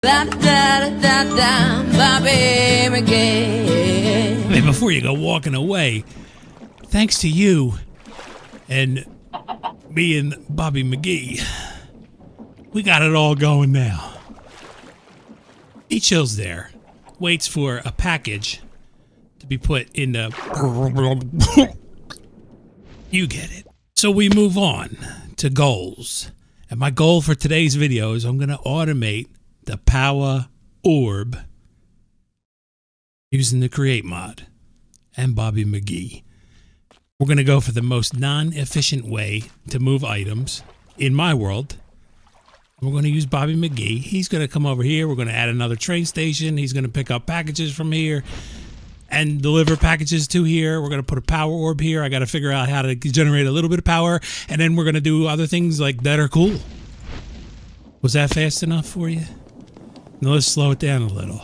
Bobby McGee. Hey, before you go walking away, thanks to you and me and Bobby McGee, we got it all going now. He chills there, waits for a package to be put in the... You get it. So we move on to goals. And my goal for today's video is I'm going to automate the Powah Orb using the Create Mod and Bobby McGee. We're going to go for the most non-efficient way to move items in my world. We're going to use Bobby McGee. He's going to come over here. We're going to add another train station. He's going to pick up packages from here and deliver packages to here. We're going to put a power orb here. I got to figure out how to generate a little bit of power, and then we're going to do other things like that are cool. Was that fast enough for you? Now let's slow it down a little.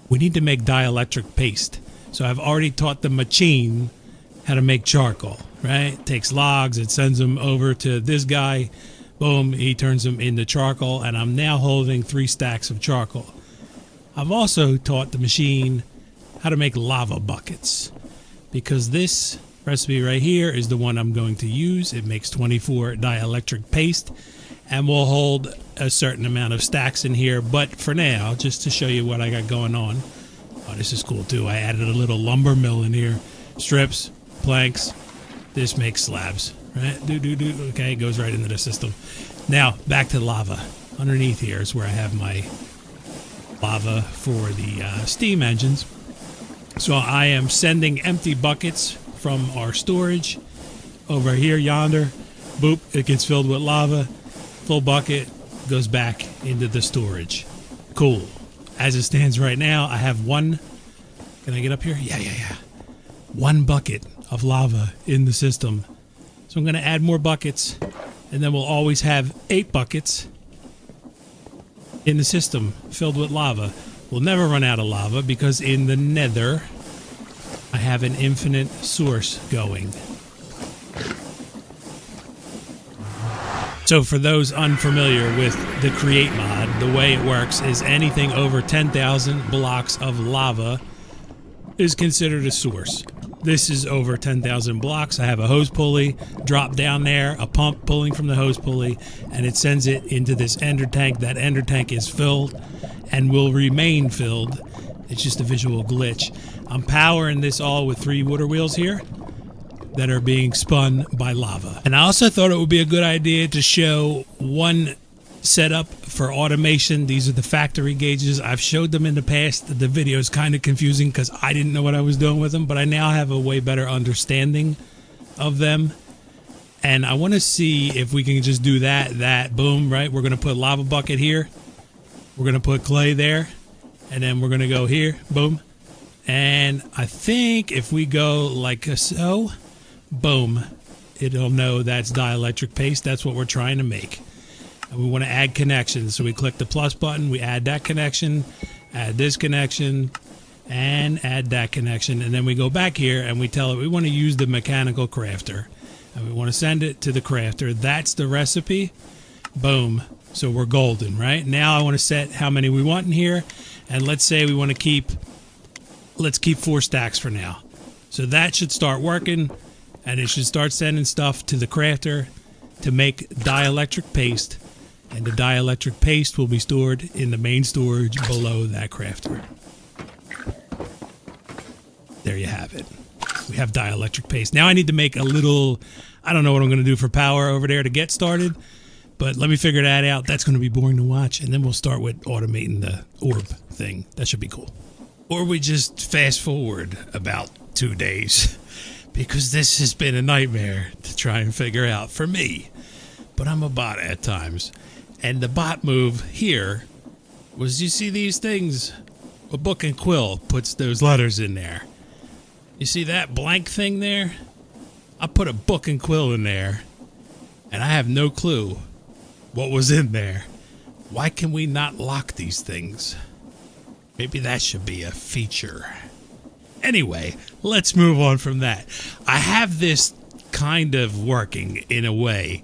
We need to make dielectric paste. So I've already taught the machine how to make charcoal, right? It takes logs, it sends them over to this guy. Boom, he turns them into charcoal, and I'm now holding 3 stacks of charcoal. I've also taught the machine how to make lava buckets, because this recipe right here is the one I'm going to use. It makes 24 dielectric paste, and we'll hold a certain amount of stacks in here. But for now, just to show you what I got going on, oh, this is cool too. I added a little lumber mill in here, strips, planks. This makes slabs, right? Okay, it goes right into the system. Now back to lava. Underneath here is where I have my lava for the steam engines. So I am sending empty buckets from our storage over here, yonder. Boop, it gets filled with lava. Full bucket goes back into the storage. Cool. As it stands right now, I have one. Can I get up here? Yeah. 1 bucket of lava in the system. So I'm going to add more buckets, and then we'll always have 8 buckets in the system filled with lava. We'll never run out of lava because in the nether, I have an infinite source going. So for those unfamiliar with the Create Mod, the way it works is anything over 10,000 blocks of lava is considered a source. This is over 10,000 blocks. I have a hose pulley drop down there, a pump pulling from the hose pulley, and it sends it into this ender tank. That ender tank is filled and will remain filled. It's just a visual glitch. I'm powering this all with 3 water wheels here that are being spun by lava. And I also thought it would be a good idea to show one setup for automation. These are the factory gauges. I've showed them in the past. The video is kind of confusing because I didn't know what I was doing with them, but I now have a way better understanding of them. And I want to see if we can just do that, boom, right? We're going to put a lava bucket here. We're going to put clay there. And then we're going to go here, boom. And I think if we go like so, boom, it'll know that's dielectric paste. That's what we're trying to make. And we want to add connections. So we click the plus button, we add that connection, add this connection, and add that connection. And then we go back here and we tell it we want to use the mechanical crafter. And we want to send it to the crafter. That's the recipe. Boom. So we're golden, right? Now I want to set how many we want in here. And let's say we want to keep, let's keep 4 stacks for now. So that should start working, and it should start sending stuff to the crafter to make dielectric paste. And the dielectric paste will be stored in the main storage below that crafter. There you have it. We have dielectric paste. Now I need to make a little, I don't know what I'm going to do for power over there to get started, but let me figure that out. That's going to be boring to watch, and then we'll start with automating the orb thing. That should be cool. Or we just fast forward about 2 days, because this has been a nightmare to try and figure out for me. But I'm a bot at times. And the bot move here was, you see these things? A book and quill puts those letters in there. You see that blank thing there? I put a book and quill in there, and I have no clue what was in there. Why can we not lock these things? Maybe that should be a feature. Anyway, let's move on from that. I have this kind of working in a way.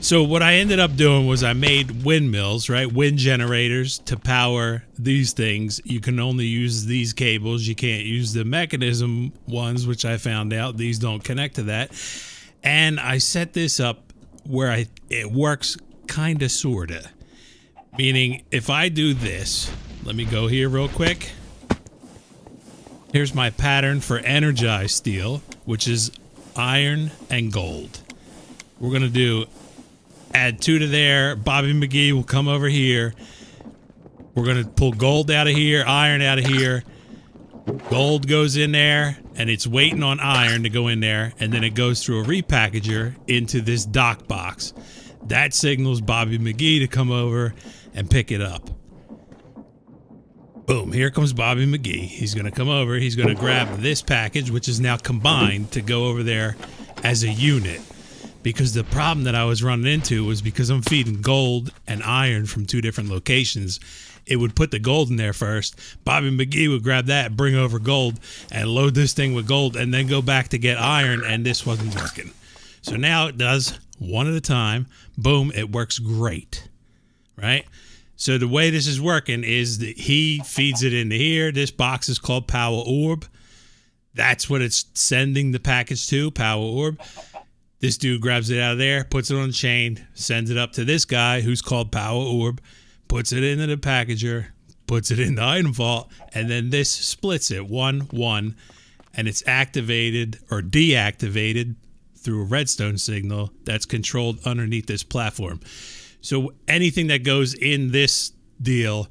So what I ended up doing was I made windmills, right? Wind generators to power these things. You can only use these cables. You can't use the mechanism ones, which I found out these don't connect to that. And I set this up where it works kind of, sort of. Meaning if I do this, let me go here real quick. Here's my pattern for Energized Steel, which is iron and gold. We're going to do add 2 to there. Bobby McGee will come over here. We're going to pull gold out of here, iron out of here. Gold goes in there, and it's waiting on iron to go in there, and then it goes through a repackager into this dock box. That signals Bobby McGee to come over and pick it up. Boom, here comes Bobby McGee. He's going to come over. He's going to grab this package, which is now combined to go over there as a unit. Because the problem that I was running into was because I'm feeding gold and iron from 2 different locations, it would put the gold in there first. Bobby McGee would grab that, bring over gold, and load this thing with gold, and then go back to get iron, and this wasn't working. So now it does one at a time. Boom, it works great, right? So the way this is working is that he feeds it into here. This box is called Powah Orb. That's what it's sending the package to, Powah Orb. This dude grabs it out of there, puts it on the chain, sends it up to this guy who's called Powah Orb, puts it into the packager, puts it in the item vault, and then this splits it 1-1, and it's activated or deactivated through a redstone signal that's controlled underneath this platform. So anything that goes in this deal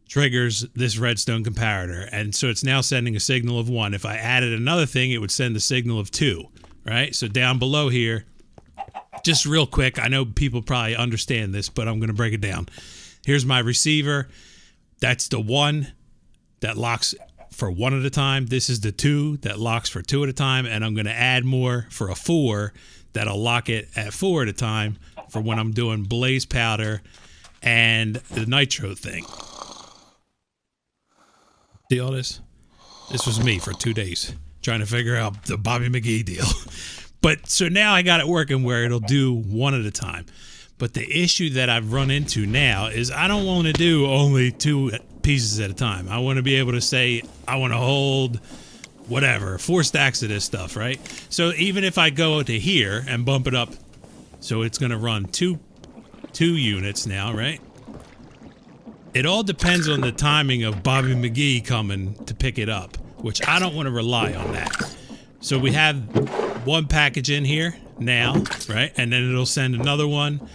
triggers this redstone comparator, and so it's now sending a signal of 1. If I added another thing, it would send a signal of 2. Right, so down below here, just real quick, I know people probably understand this, but I'm going to break it down. Here's my receiver. That's the 1 that locks for 1 at a time. This is the 2 that locks for 2 at a time, and I'm going to add more for a 4 that'll lock it at 4 at a time for when I'm doing blaze powder and the nitro thing. See all this? This was me for 2 days. Trying to figure out the Bobby McGee deal. But so now I got it working where it'll do 1 at a time. But the issue that I've run into now is I don't want to do only 2 pieces at a time. I want to be able to say I want to hold whatever, 4 stacks of this stuff, right? So even if I go to here and bump it up, so it's going to run two units now, right? It all depends on the timing of Bobby McGee coming to pick it up, which I don't want to rely on that. So we have 1 package in here now, right? And then it'll send another one.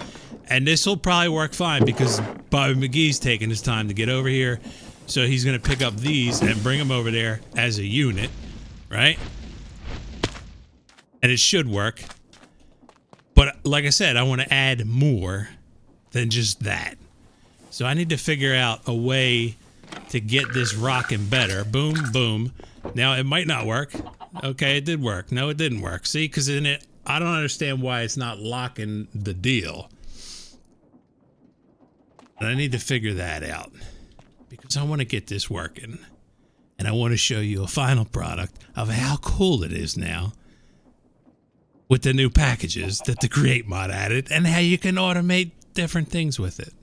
And this will probably work fine because Bobby McGee's taking his time to get over here. So he's going to pick up these and bring them over there as a unit, right? And it should work. But like I said, I want to add more than just that. So I need to figure out a way to get this rocking better. Boom, boom. Now, it might not work. Okay, it did work. No, it didn't work. See, because in it, I don't understand why it's not locking the deal. And I need to figure that out because I want to get this working. And I want to show you a final product of how cool it is now with the new packages that the Create Mod added and how you can automate different things with it.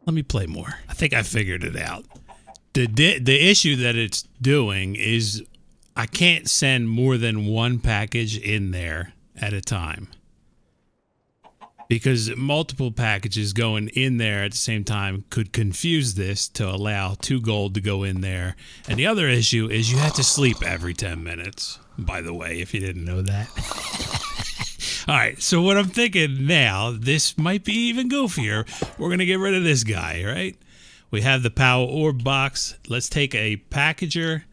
Let me play more. I think I figured it out. The issue that it's doing is I can't send more than 1 package in there at a time because multiple packages going in there at the same time could confuse this to allow 2 gold to go in there. And the other issue is you have to sleep every 10 minutes, by the way, if you didn't know that. All right, so what I'm thinking now, this might be even goofier. We're going to get rid of this guy, right? We have the Powah Orb box. Let's take a packager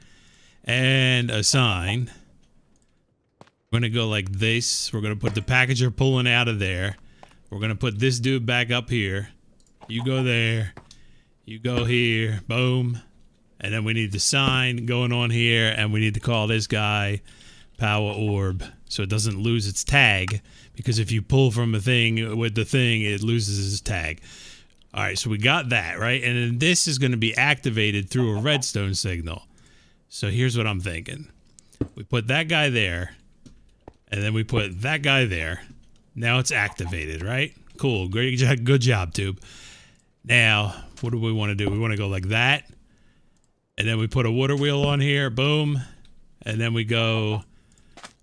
and a sign. We're going to go like this. We're going to put the packager pulling out of there. We're going to put this dude back up here. You go there. You go here. Boom. And then we need the sign going on here. And we need to call this guy Powah Orb so it doesn't lose its tag. Because if you pull from a thing with the thing, it loses its tag. All right, so we got that, right? And then this is going to be activated through a redstone signal. So here's what I'm thinking. We put that guy there. And then we put that guy there. Now it's activated, right? Cool. Great job. Good job, Tube. Now, what do we want to do? We want to go like that. And then we put a water wheel on here. Boom. And then we go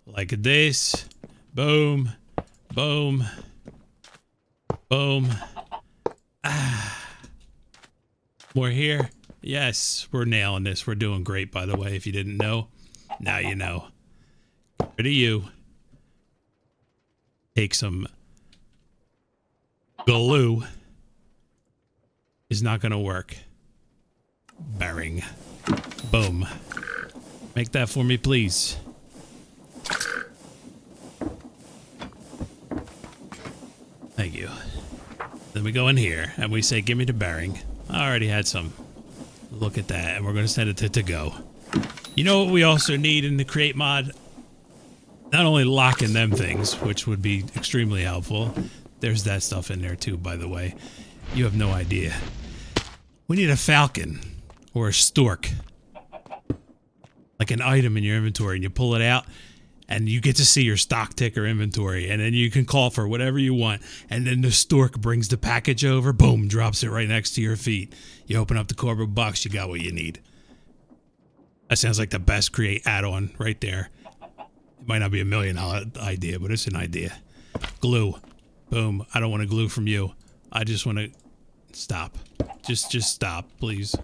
like this. Boom. Boom. Boom. More here. Yes, we're nailing this. We're doing great, by the way, if you didn't know. Now you know. Get rid of you. Take some glue. Is not going to work. Bearing. Boom. Make that for me, please. Thank you. Then we go in here and we say, give me the bearing. I already had some. Look at that. And we're going to send it to go. You know what we also need in the Create Mod? Not only locking them things, which would be extremely helpful. There's that stuff in there too, by the way. You have no idea. We need a falcon or a stork. Like an item in your inventory, and you pull it out and you get to see your stock ticker inventory, and then you can call for whatever you want, and then the stork brings the package over, boom, drops it right next to your feet. You open up the cardboard box, you got what you need. That sounds like the best Create add-on right there. It might not be $1 million idea, but it's an idea. Glue. Boom. I don't want to glue from you. I just want to stop. Just stop, please.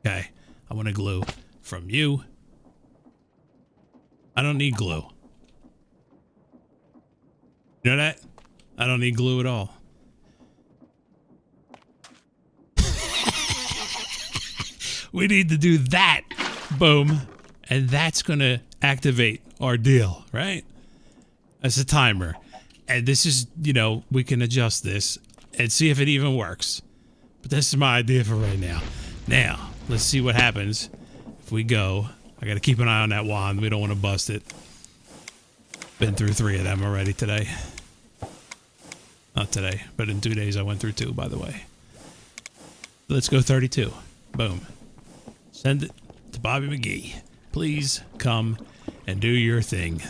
Okay. I want to glue from you. I don't need glue. You know that? I don't need glue at all. We need to do that. Boom. And that's going to activate our deal, right? That's a timer. And this is, you know, we can adjust this and see if it even works. But this is my idea for right now. Now, let's see what happens if we go. I got to keep an eye on that wand. We don't want to bust it. Been through 3 of them already today. Not today, but in 2 days I went through 2, by the way. Let's go 32. Boom. Send it to Bobby McGee. Please come and do your thing.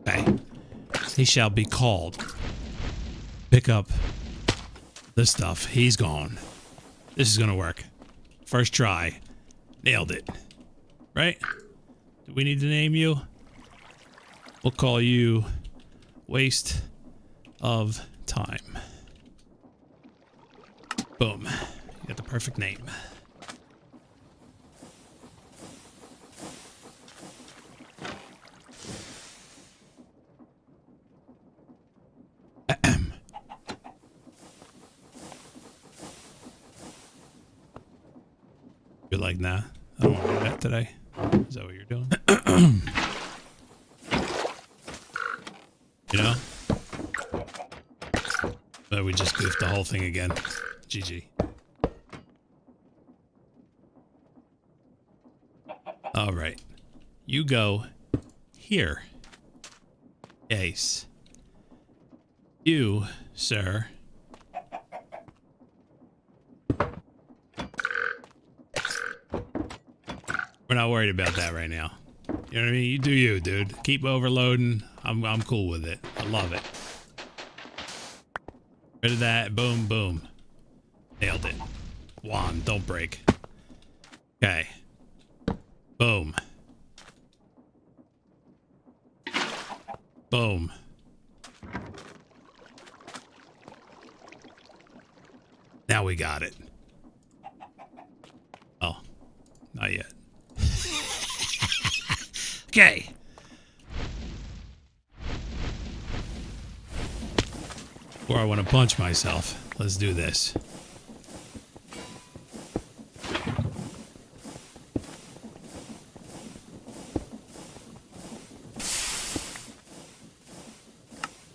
Okay. He shall be called. Pick up the stuff. He's gone. This is going to work. First try. Nailed it. Right? Do we need to name you? We'll call you Waste of Time. Boom. You got the perfect name. You're like, nah, I don't want to do that today. Is that what you're doing? You know? But we just goofed the whole thing again. GG. All right. You go here. Ace. You, sir. We're not worried about that right now. You know what I mean? You do you, dude. Keep overloading. I'm cool with it. I love it. Rid of that. Boom, boom. Nailed it. Wand, don't break. Okay. Boom. Boom. Now we got it. Oh, not yet. Okay. Or I want to punch myself. Let's do this.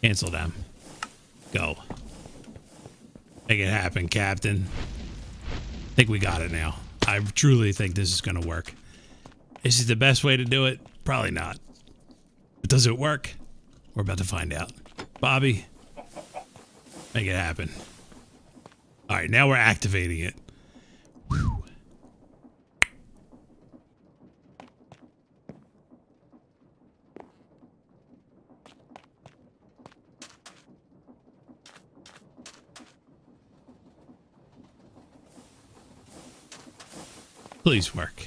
Cancel them. Go. Make it happen, Captain. I think we got it now. I truly think this is going to work. Is it the best way to do it? Probably not. But does it work? We're about to find out. Bobby, make it happen. All right, now we're activating it. Whew. Please work.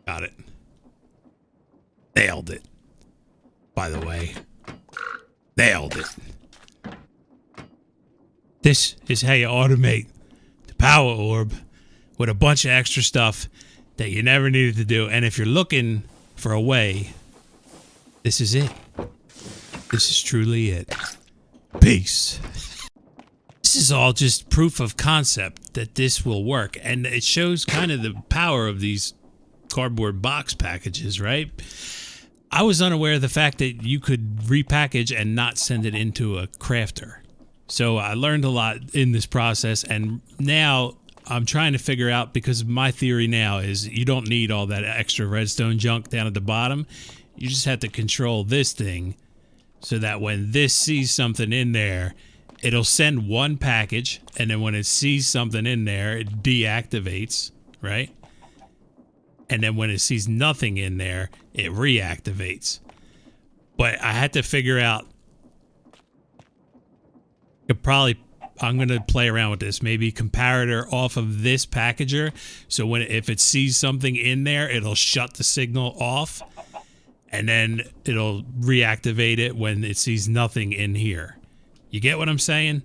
Got it. Nailed it. By the way. Nailed it. This is how you automate the Powah Orb with a bunch of extra stuff that you never needed to do. And if you're looking for a way, this is it. This is truly it. Peace. This is all just proof of concept that this will work. And it shows kind of the power of these cardboard box packages, right? I was unaware of the fact that you could repackage and not send it into a crafter. So I learned a lot in this process, and now I'm trying to figure out, because my theory now is you don't need all that extra redstone junk down at the bottom. You just have to control this thing so that when this sees something in there, it'll send one package, and then when it sees something in there, it deactivates, right? And then when it sees nothing in there, it reactivates. But I had to figure out, I'm going to play around with this, maybe comparator off of this packager. So if it sees something in there, it'll shut the signal off, and then it'll reactivate it when it sees nothing in here. You get what I'm saying?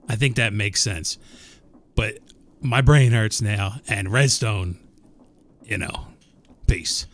I think that makes sense. But my brain hurts now, and redstone, you know, peace.